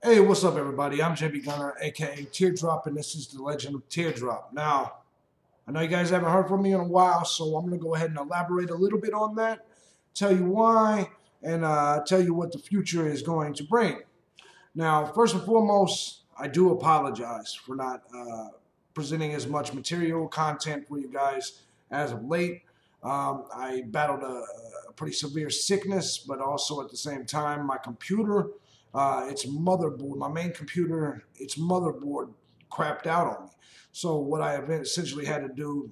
Hey, what's up, everybody? I'm JB Gunner, aka Teardrop, and this is the Legend of Teardrop. Now, I know you guys haven't heard from me in a while, so I'm going to go ahead and elaborate a little bit on that, tell you why, and tell you what the future is going to bring. Now, first and foremost, I do apologize for not presenting as much material content for you guys as of late. I battled a pretty severe sickness, but also at the same time, my computer, its motherboard, my main computer, its motherboard crapped out on me. So what I essentially had to do,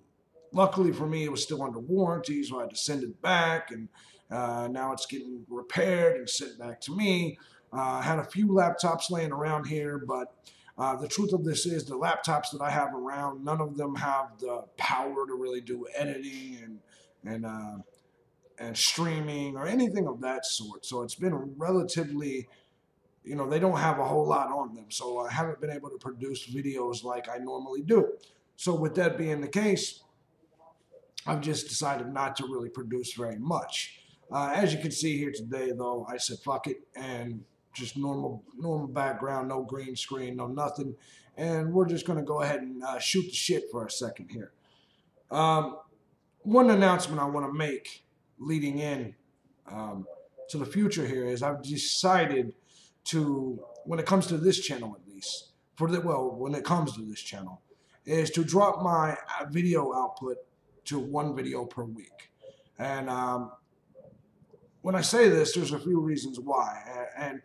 luckily for me, it was still under warranty, so I had to send it back, and now it's getting repaired and sent back to me. I had a few laptops laying around here, but the truth of this is the laptops that I have around, none of them have the power to really do editing and uh, and streaming or anything of that sort. So it's been relatively, they don't have a whole lot on them. So I haven't been able to produce videos like I normally do. So with that being the case, I've just decided not to really produce very much. As you can see here today, though, I said fuck it and just normal background, no green screen, no nothing, and we're just going to go ahead and shoot the shit for a second here. Um, One announcement I want to make leading in um, to the future here is I've decided to, when it comes to this channel at least, when it comes to this channel, is to drop my video output to one video per week. And when I say this, there's a few reasons why. And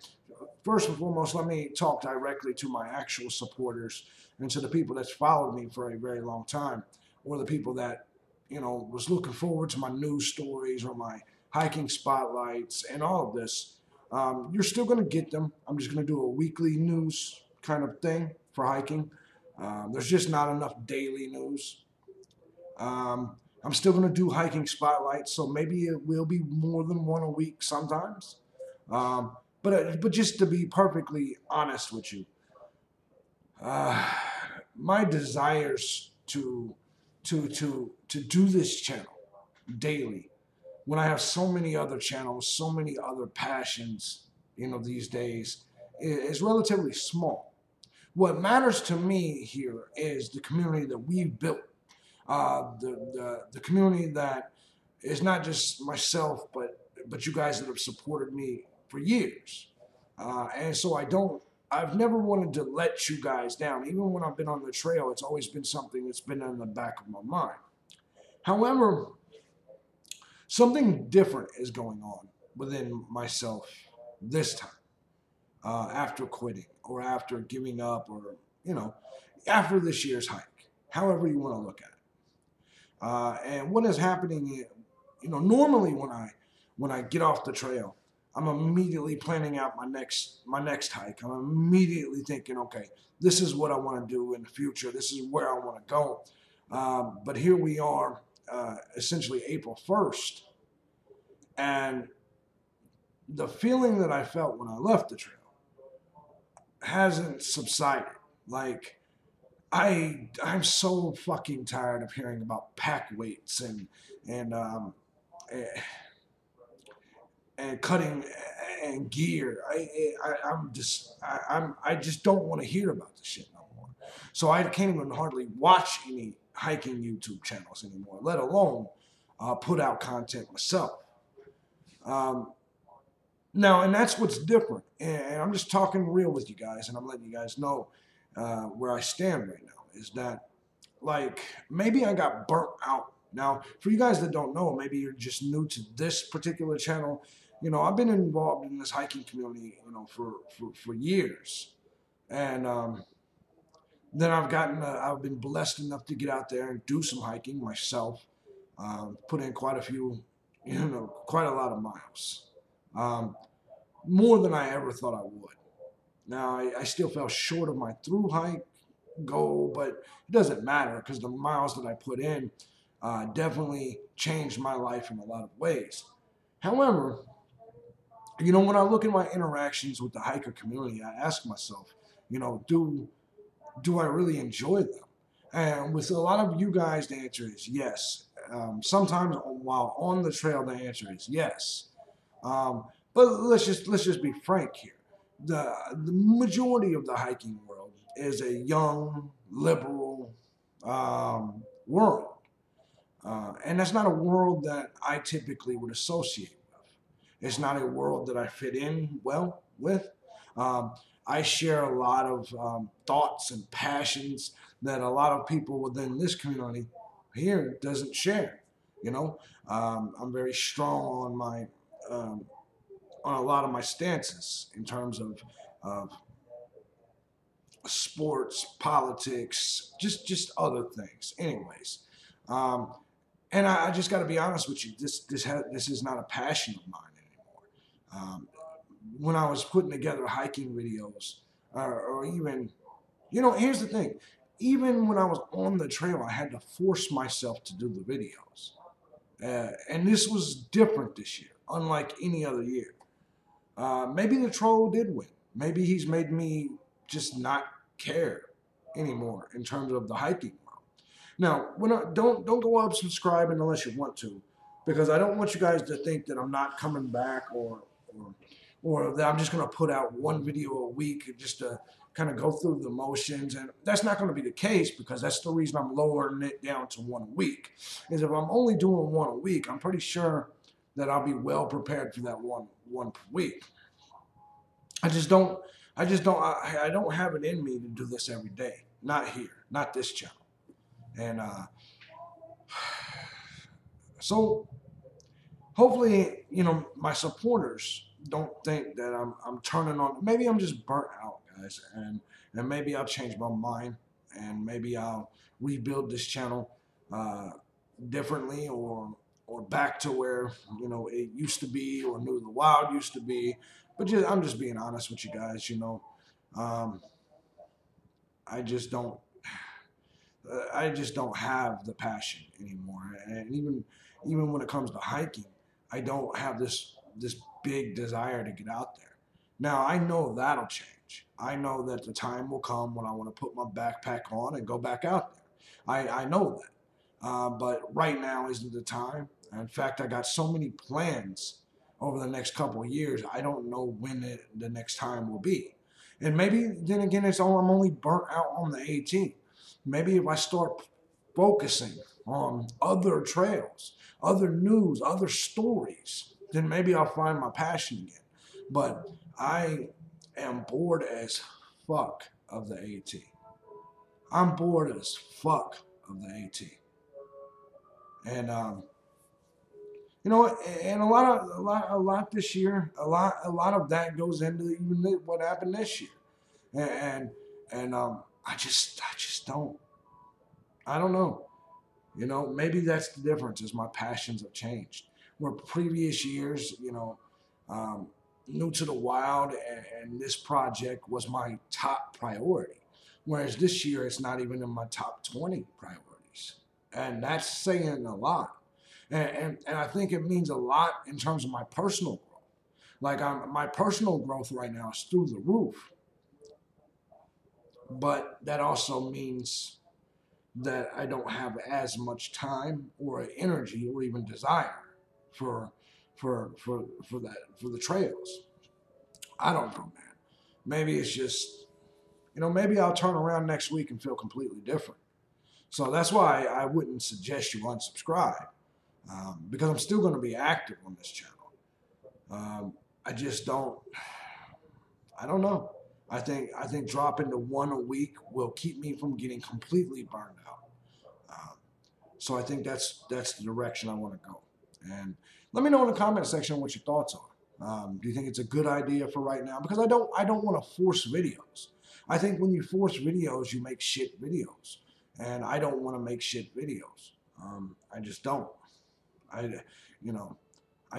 first and foremost, let me talk directly to my actual supporters and to the people that's followed me for a very long time, or the people that was looking forward to my news stories or my hiking spotlights and all of this. You're still going to get them. I'm just going to do a weekly news kind of thing for hiking. There's just not enough daily news. I'm still going to do hiking spotlights, so maybe it will be more than one a week sometimes. But just to be perfectly honest with you, uh, my desires to do this channel daily when I have so many other channels, so many other passions, these days, is relatively small. What matters to me here is the community that we've built, the community that is not just myself, but you guys that have supported me for years. And so I've never wanted to let you guys down. Even when I've been on the trail, it's always been something that's been in the back of my mind. However, something different is going on within myself this time, after quitting or after giving up or, you know, after this year's hike, however you want to look at it. And what is happening, normally when I get off the trail, I'm immediately planning out my next hike. I'm immediately thinking, okay, this is what I want to do in the future. This is where I want to go. But here we are, essentially April 1st, and the feeling that I felt when I left the trail hasn't subsided. Like I'm so fucking tired of hearing about pack weights and eh, and cutting and gear. I just don't want to hear about this shit no more. So I can't even hardly watch any hiking YouTube channels anymore, let alone put out content myself. Um, Now, and that's what's different. And I'm just talking real with you guys, and I'm letting you guys know where I stand right now. Is that like maybe I got burnt out. Now, for you guys that don't know, maybe you're just new to this particular channel. I've been involved in this hiking community, for years, and then I've been blessed enough to get out there and do some hiking myself. Put in quite a few, quite a lot of miles. Um, More than I ever thought I would. Now, I still fell short of my through hike goal, but it doesn't matter because the miles that I put in definitely changed my life in a lot of ways. However, when I look at my interactions with the hiker community, I ask myself, do I really enjoy them? And with a lot of you guys, the answer is yes. Sometimes while on the trail, the answer is yes. But let's just be frank here. the majority of the hiking world is a young, liberal world. And that's not a world that I typically would associate with. It's not a world that I fit in well with. Um, I share a lot of thoughts and passions that a lot of people within this community here doesn't share. You know, I'm very strong um, on a lot of my stances in terms of sports, politics, just other things. Anyways, um, and I just got to be honest with you. This is not a passion of mine anymore. When I was putting together hiking videos, or even, here's the thing. Even when I was on the trail, I had to force myself to do the videos, and this was different this year, unlike any other year. Maybe the troll did win. Maybe he's made me just not care anymore in terms of the hiking world. Now, don't go up subscribing unless you want to, because I don't want you guys to think that I'm not coming back or that I'm just going to put out one video a week just to kind of go through the motions. And that's not going to be the case, because that's the reason I'm lowering it down to one a week. Is if I'm only doing one a week, I'm pretty sure that I'll be well prepared for that one per week. I don't have it in me to do this every day. Not here, not this channel. And so hopefully, my supporters don't think that I'm turning on. Maybe I'm just burnt out, guys, and maybe I'll change my mind, and maybe I'll rebuild this channel differently, or back to where it used to be, or New the Wild used to be. But I'm just being honest with you guys. I just don't. I just don't have the passion anymore, and even when it comes to hiking, I don't have this big desire to get out there. Now I know that'll change. I know that the time will come when I want to put my backpack on and go back out there. I know that, but right now isn't the time. In fact, I got so many plans over the next couple of years. I don't know when the next time will be, and maybe then again, I'm only burnt out on the 18. Maybe if I start focusing on other trails, other news, other stories, then maybe I'll find my passion again. But I am bored as fuck of the AT. I'm bored as fuck of the AT. And and a lot this year, a lot of that goes into even what happened this year. And I just don't. I don't know. Maybe that's the difference, is my passions have changed. Where previous years, New to the Wild and this project was my top priority. Whereas this year, it's not even in my top 20 priorities. And that's saying a lot. And I think it means a lot in terms of my personal growth. Like my personal growth right now is through the roof. But that also means that I don't have as much time or energy or even desire for the trails. I don't know, man. Maybe it's just, maybe I'll turn around next week and feel completely different. So that's why I wouldn't suggest you unsubscribe, because I'm still going to be active on this channel. I just don't. I don't know. I think dropping to one a week will keep me from getting completely burned out. So I think that's the direction I want to go. And let me know in the comment section what your thoughts are. Do you think it's a good idea for right now? Because I don't want to force videos. I think when you force videos, you make shit videos, and I don't want to make shit videos. I just don't. I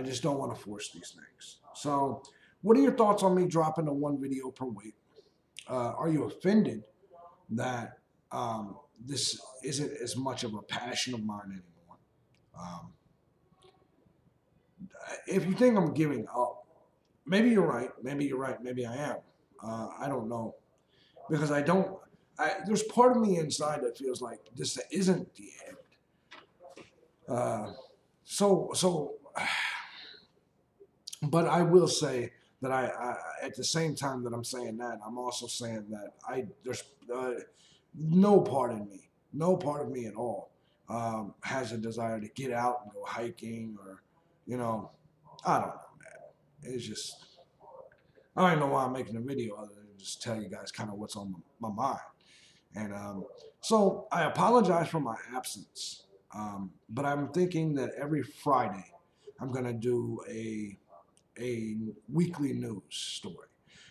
just don't want to force these things. So, what are your thoughts on me dropping to one video per week? Are you offended that this isn't as much of a passion of mine anymore? If you think I'm giving up, maybe you're right. Maybe you're right. Maybe I am. I don't know, because there's part of me inside that feels like this isn't the end. So, but I will say that I at the same time that I'm saying that, I'm also saying that there's no part in me, no part of me at all, has a desire to get out and go hiking or, you know, I don't know, man. It's just, I don't even know why I'm making a video other than just tell you guys kind of what's on my mind. And so I apologize for my absence, but I'm thinking that every Friday I'm going to do a weekly news story.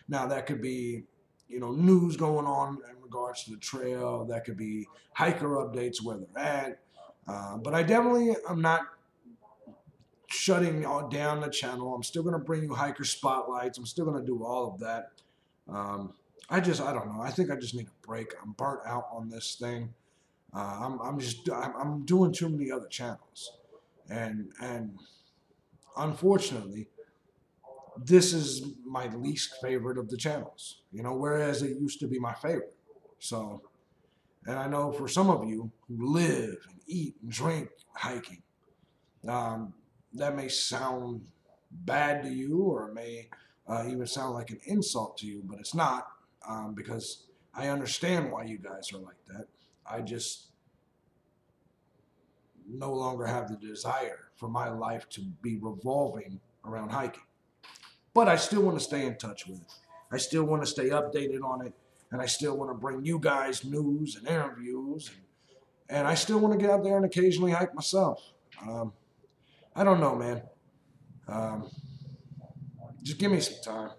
Now that could be, you know, news going on in regards to the trail. That could be hiker updates where they're at. But I definitely am not shutting down the channel. I'm still going to bring you hiker spotlights. I'm still going to do all of that. I don't know. I think I just need a break. I'm burnt out on this thing. I'm doing too many other channels, and unfortunately, this is my least favorite of the channels. You know, whereas it used to be my favorite. So, and I know for some of you who live and eat and drink hiking, that may sound bad to you, or it may even sound like an insult to you, but it's not, because I understand why you guys are like that. I just no longer have the desire for my life to be revolving around hiking. But I still want to stay in touch with it. I still want to stay updated on it, and I still want to bring you guys news and interviews, and I still want to get out there and occasionally hike myself. I don't know, man. Um, just give me some time,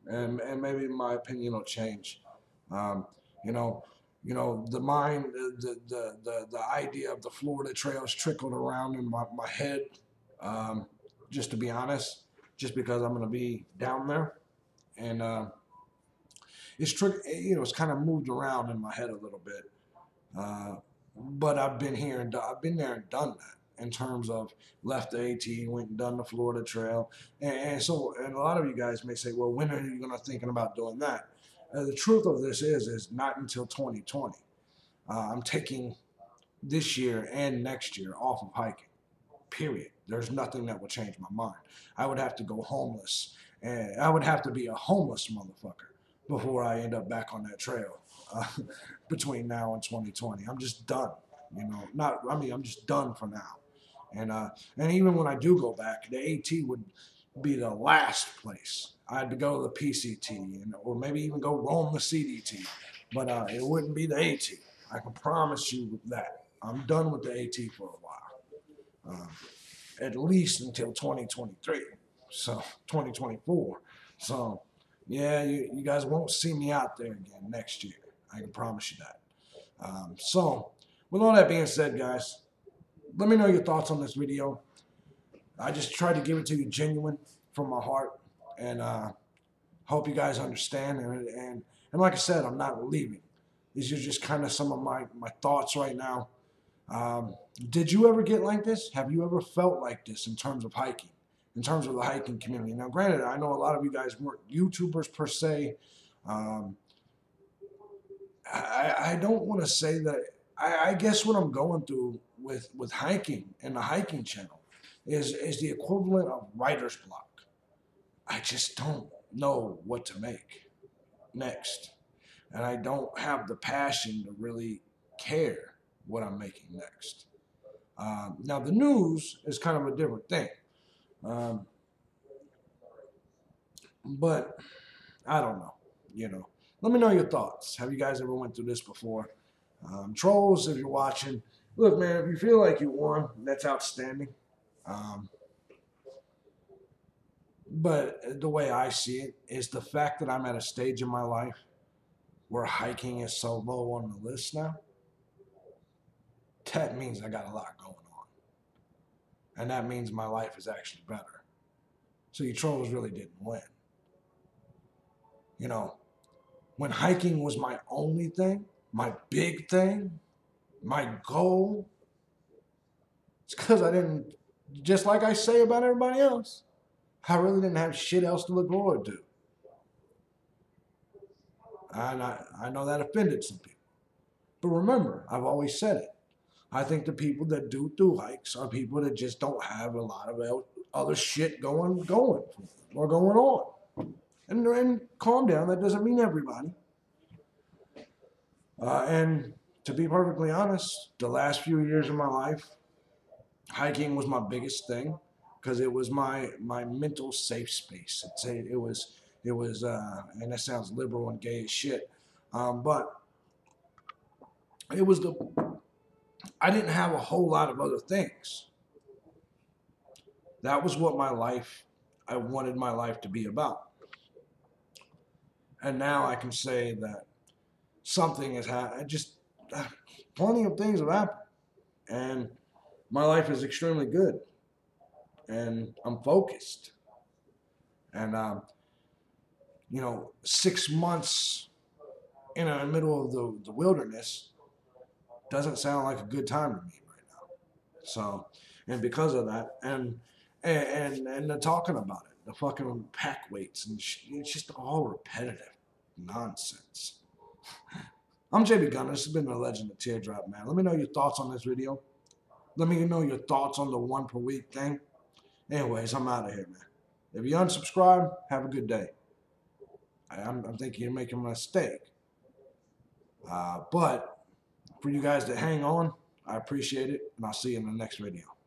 and maybe my opinion will change. Um, you know, the mind, the idea of the Florida trails trickled around in my head. Um, just to be honest, just because I'm going to be down there, and it's kind of moved around in my head a little bit. But I've been here and I've been there and done that in terms of left the AT, went and done the Florida Trail, and a lot of you guys may say, well, when are you going to thinking about doing that? The truth of this is not until 2020. I'm taking this year and next year off of hiking. Period. There's nothing that will change my mind. I would have to go homeless, and I would have to be a homeless motherfucker before I end up back on that trail between now and 2020. I'm just done. You know, I'm just done for now. And even when I do go back, the AT would be the last place. I had to go to the PCT, or maybe even go roam the CDT, but it wouldn't be the AT. I can promise you that. I'm done with the AT for a while, at least until 2023, so 2024. So yeah, you guys won't see me out there again next year. I can promise you that. So with all that being said, guys, let me know your thoughts on this video. I just tried to give it to you genuine from my heart, and hope you guys understand. And like I said, I'm not leaving. These are just kind of some of my thoughts right now. Did you ever get like this? Have you ever felt like this in terms of hiking, in terms of the hiking community? Now, granted, I know a lot of you guys weren't YouTubers per se. I don't want to say that. I guess what I'm going through with hiking and the hiking channel is the equivalent of writer's block. I just don't know what to make next. And I don't have the passion to really care what I'm making next. Now, the news is kind of a different thing. But I don't know, you know. Let me know your thoughts. Have you guys ever went through this before? Trolls, if you're watching, look, man, if you feel like you won, that's outstanding. But the way I see it is the fact that I'm at a stage in my life where hiking is so low on the list now. That means I got a lot going on. And that means my life is actually better. So you trolls really didn't win. You know, when hiking was my only thing, my big thing, my goal, it's because I didn't, just like I say about everybody else, I really didn't have shit else to look forward to. And I know that offended some people. But remember, I've always said it. I think the people that do through hikes are people that just don't have a lot of other shit going or going on. And calm down, that doesn't mean everybody. And to be perfectly honest, the last few years of my life, hiking was my biggest thing because it was my mental safe space. And that sounds liberal and gay as shit, but it was the I didn't have a whole lot of other things. That was what I wanted my life to be about. And now I can say that something has happened. Just plenty of things have happened, and my life is extremely good, and I'm focused. And 6 months in the middle of the wilderness doesn't sound like a good time to me right now. So, and because of that, and they're talking about it, the fucking pack weights, and it's just all repetitive nonsense. I'm JB Gunner. This has been the Legend of Teardrop, man. Let me know your thoughts on this video. Let me know your thoughts on the 1 per week thing. Anyways, I'm out of here, man. If you unsubscribe, have a good day. I'm thinking you're making a mistake. But for you guys that hang on, I appreciate it, and I'll see you in the next video.